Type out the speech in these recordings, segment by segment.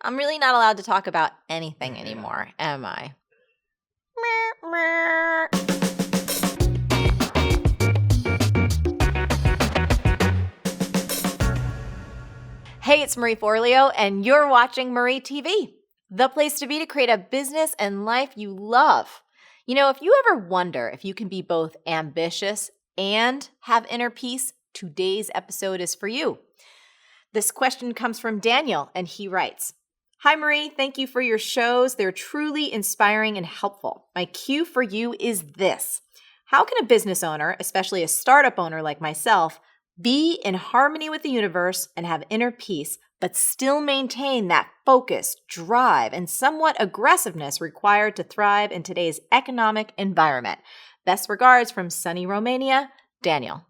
I'm really not allowed to talk about anything anymore, am I? Hey, it's Marie Forleo, and you're watching Marie TV, the place to be to create a business and life you love. You know, if you ever wonder if you can be both ambitious and have inner peace, today's episode is for you. This question comes from Daniel, and he writes, Hi, Marie. Thank you for your shows. They're truly inspiring and helpful. My cue for you is this. How can a business owner, especially a startup owner like myself, be in harmony with the universe and have inner peace, but still maintain that focus, drive, and somewhat aggressiveness required to thrive in today's economic environment? Best regards from sunny Romania, Daniel.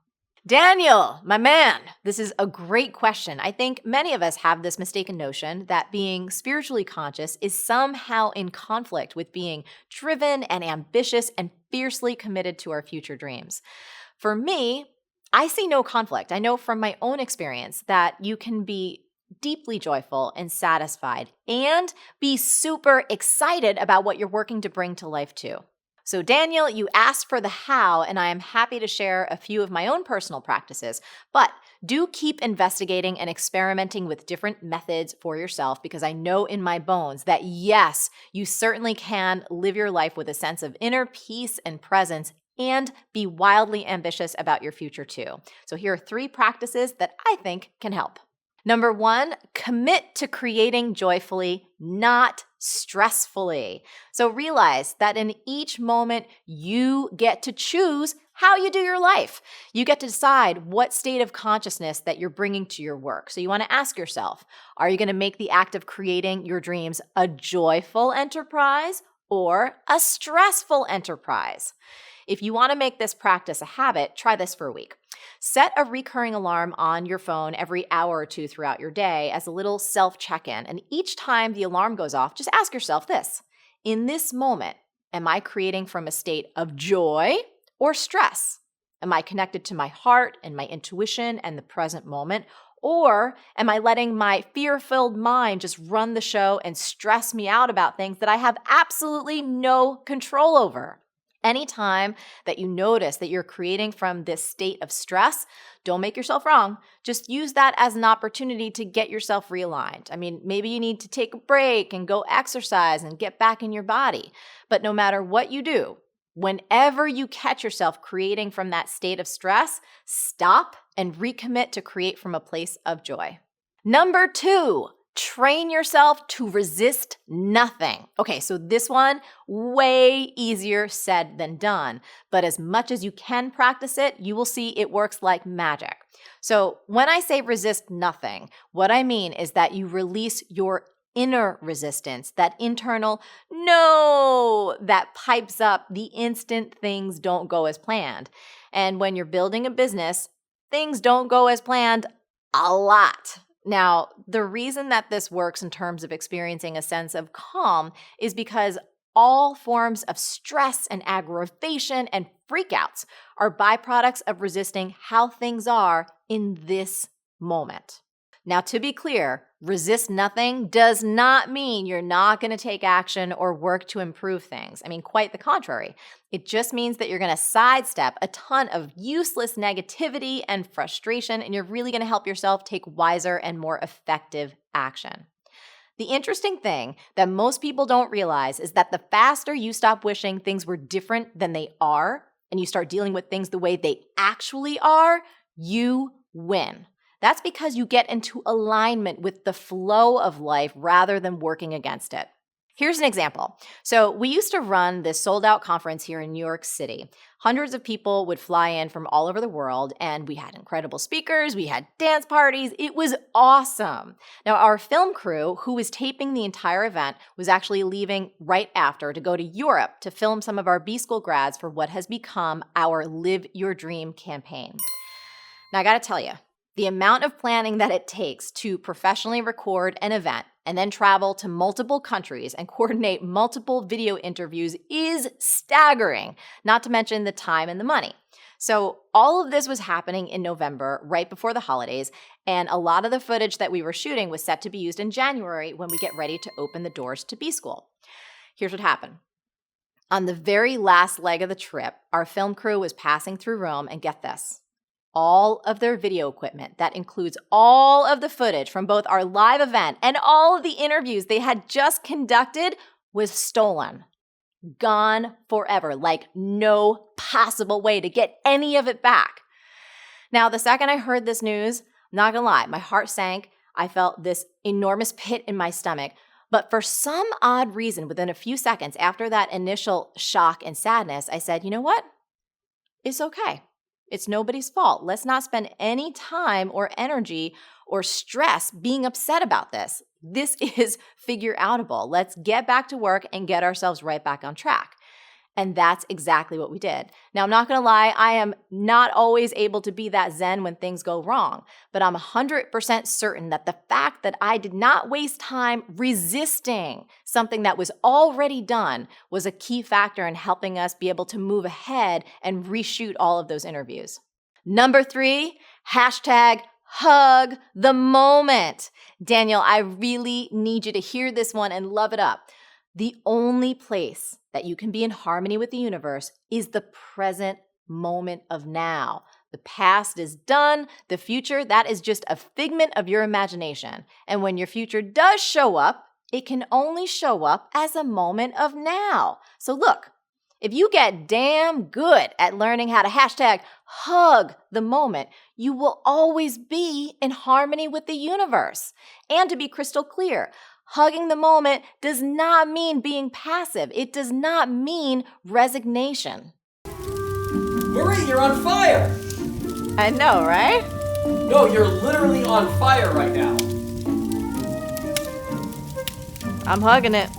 Daniel, my man, this is a great question. I think many of us have this mistaken notion that being spiritually conscious is somehow in conflict with being driven and ambitious and fiercely committed to our future dreams. For me, I see no conflict. I know from my own experience that you can be deeply joyful and satisfied and be super excited about what you're working to bring to life too. So Daniel, you asked for the how, and I am happy to share a few of my own personal practices, but do keep investigating and experimenting with different methods for yourself, because I know in my bones that yes, you certainly can live your life with a sense of inner peace and presence and be wildly ambitious about your future too. So here are 3 practices that I think can help. Number 1, commit to creating joyfully, not stressfully. So realize that in each moment, you get to choose how you do your life. You get to decide what state of consciousness that you're bringing to your work. So you want to ask yourself, are you going to make the act of creating your dreams a joyful enterprise or a stressful enterprise? If you want to make this practice a habit, try this for a week. Set a recurring alarm on your phone every hour or 2 throughout your day as a little self-check-in. And each time the alarm goes off, just ask yourself this. In this moment, am I creating from a state of joy or stress? Am I connected to my heart and my intuition and the present moment? Or am I letting my fear-filled mind just run the show and stress me out about things that I have absolutely no control over? Anytime that you notice that you're creating from this state of stress, don't make yourself wrong. Just use that as an opportunity to get yourself realigned. I mean, maybe you need to take a break and go exercise and get back in your body. But no matter what you do, whenever you catch yourself creating from that state of stress, stop and recommit to create from a place of joy. Number 2, train yourself to resist nothing. Okay, so this one, way easier said than done. But as much as you can practice it, you will see it works like magic. So when I say resist nothing, what I mean is that you release your inner resistance, that internal no that pipes up the instant things don't go as planned. And when you're building a business, things don't go as planned a lot. Now, the reason that this works in terms of experiencing a sense of calm is because all forms of stress and aggravation and freakouts are byproducts of resisting how things are in this moment. Now, to be clear, resist nothing does not mean you're not going to take action or work to improve things. I mean, quite the contrary. It just means that you're going to sidestep a ton of useless negativity and frustration, and you're really going to help yourself take wiser and more effective action. The interesting thing that most people don't realize is that the faster you stop wishing things were different than they are, and you start dealing with things the way they actually are, you win. That's because you get into alignment with the flow of life rather than working against it. Here's an example. So we used to run this sold-out conference here in New York City. Hundreds of people would fly in from all over the world, and we had incredible speakers, we had dance parties. It was awesome. Now, our film crew, who was taping the entire event, was actually leaving right after to go to Europe to film some of our B-School grads for what has become our Live Your Dream campaign. Now, I gotta tell you, the amount of planning that it takes to professionally record an event and then travel to multiple countries and coordinate multiple video interviews is staggering, not to mention the time and the money. So all of this was happening in November, right before the holidays, and a lot of the footage that we were shooting was set to be used in January when we get ready to open the doors to B-School. Here's what happened. On the very last leg of the trip, our film crew was passing through Rome, and get this, all of their video equipment, that includes all of the footage from both our live event and all of the interviews they had just conducted, was stolen. Gone forever, like no possible way to get any of it back. Now, the second I heard this news, not gonna lie, my heart sank. I felt this enormous pit in my stomach. But for some odd reason, within a few seconds after that initial shock and sadness, I said, you know what? It's okay. It's nobody's fault. Let's not spend any time or energy or stress being upset about this. This is figure outable. Let's get back to work and get ourselves right back on track. And that's exactly what we did. Now, I'm not going to lie, I am not always able to be that zen when things go wrong, but I'm 100% certain that the fact that I did not waste time resisting something that was already done was a key factor in helping us be able to move ahead and reshoot all of those interviews. Number 3, hashtag hug the moment. Daniel, I really need you to hear this one and love it up. The only place that you can be in harmony with the universe is the present moment of now. The past is done. The future, that is just a figment of your imagination. And when your future does show up, it can only show up as a moment of now. So look, if you get damn good at learning how to hashtag hug the moment, you will always be in harmony with the universe. And to be crystal clear, hugging the moment does not mean being passive. It does not mean resignation. Marie, you're on fire! I know, right? No, you're literally on fire right now. I'm hugging it.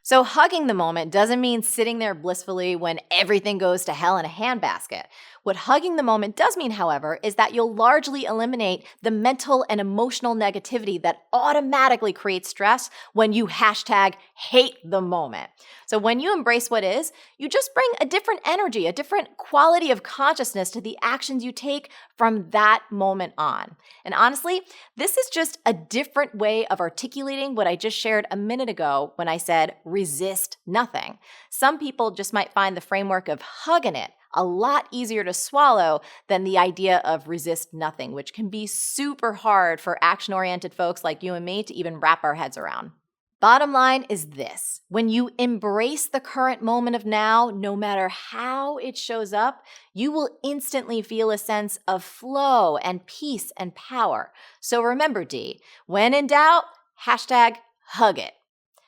So hugging the moment doesn't mean sitting there blissfully when everything goes to hell in a handbasket. What hugging the moment does mean, however, is that you'll largely eliminate the mental and emotional negativity that automatically creates stress when you hashtag hate the moment. So when you embrace what is, you just bring a different energy, a different quality of consciousness to the actions you take from that moment on. And honestly, this is just a different way of articulating what I just shared a minute ago when I said resist nothing. Some people just might find the framework of hugging it a lot easier to swallow than the idea of resist nothing, which can be super hard for action-oriented folks like you and me to even wrap our heads around. Bottom line is this: when you embrace the current moment of now, no matter how it shows up, you will instantly feel a sense of flow and peace and power. So remember, D, when in doubt, hashtag hug it.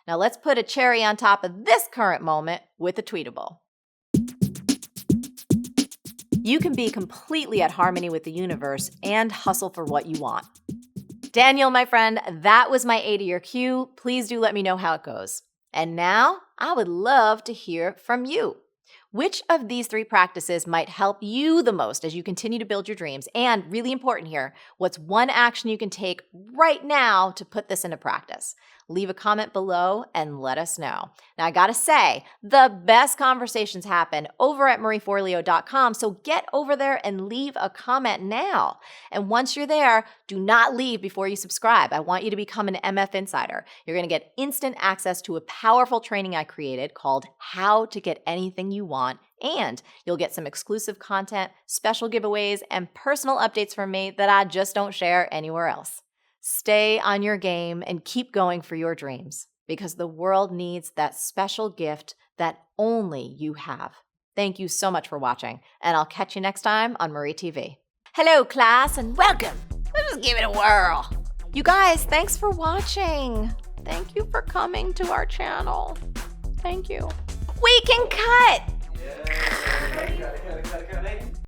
Now let's put a cherry on top of this current moment with a tweetable. You can be completely at harmony with the universe and hustle for what you want. Daniel, my friend, that was my A to your Q. Please do let me know how it goes. And now I would love to hear from you. Which of these 3 practices might help you the most as you continue to build your dreams? And really important here, what's one action you can take right now to put this into practice? Leave a comment below and let us know. Now, I gotta say, the best conversations happen over at marieforleo.com, so get over there and leave a comment now. And once you're there, do not leave before you subscribe. I want you to become an MF Insider. You're gonna get instant access to a powerful training I created called How to Get Anything You Want, and you'll get some exclusive content, special giveaways, and personal updates from me that I just don't share anywhere else. Stay on your game and keep going for your dreams, because the world needs that special gift that only you have. Thank you so much for watching, and I'll catch you next time on Marie TV. Hello, class, and welcome. Let's just give it a whirl. You guys, thanks for watching. Thank you for coming to our channel. Thank you. We can cut. Yeah, cut.